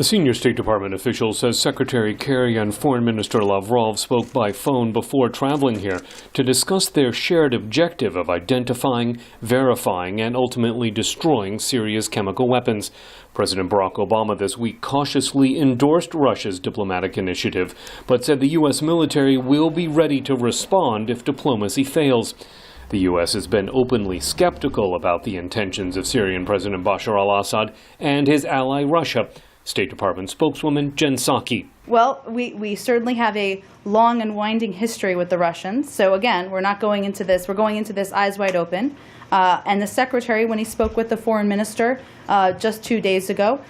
A senior State Department official says Secretary Kerry and Foreign Minister Lavrov spoke by phone before traveling here to discuss their shared objective of identifying, verifying, and ultimately destroying Syria's chemical weapons. President Barack Obama this week cautiously endorsed Russia's diplomatic initiative, but said the U.S. military will be ready to respond if diplomacy fails. The U.S. has been openly skeptical about the intentions of Syrian President Bashar al-Assad and his ally Russia. State Department spokeswoman Jen Psaki. Well, we certainly have a long and winding history with the Russians. So again, we're going into this eyes wide open. And the Secretary, when he spoke with the Foreign Minister just 2 days ago,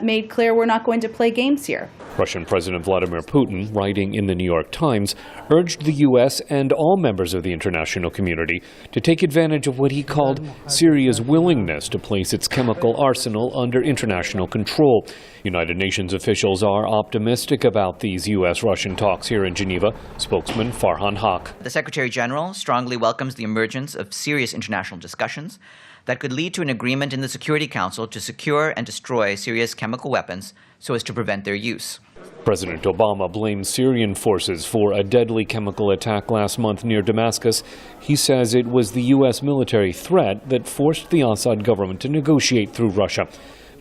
made clear we're not going to play games here. Russian President Vladimir Putin, writing in the New York Times, urged the U.S. and all members of the international community to take advantage of what he called Syria's willingness to place its chemical arsenal under international control. United Nations officials are optimistic about these U.S.-Russian talks here in Geneva. Spokesman Farhan Haq. The Secretary General strongly welcomes the emergence of serious international discussions that could lead to an agreement in the Security Council to secure and destroy Syria's chemical weapons so as to prevent their use. President Obama blamed Syrian forces for a deadly chemical attack last month near Damascus. He says it was the U.S. military threat that forced the Assad government to negotiate through Russia.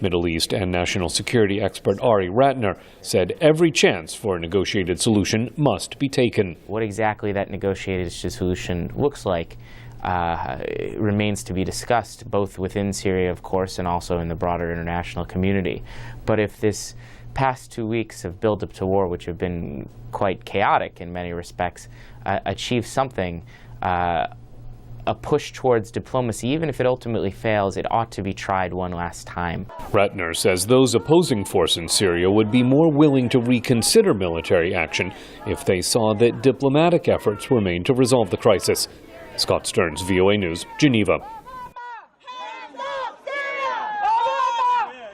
Middle East and national security expert Ari Ratner said every chance for a negotiated solution must be taken. What exactly that negotiated solution looks like remains to be discussed, both within Syria, of course, and also in the broader international community. But if this past 2 weeks of build-up to war, which have been quite chaotic in many respects, achieve something, a push towards diplomacy, even if it ultimately fails, it ought to be tried one last time. Ratner says those opposing forces in Syria would be more willing to reconsider military action if they saw that diplomatic efforts were made to resolve the crisis. Scott Stearns, VOA News, Geneva.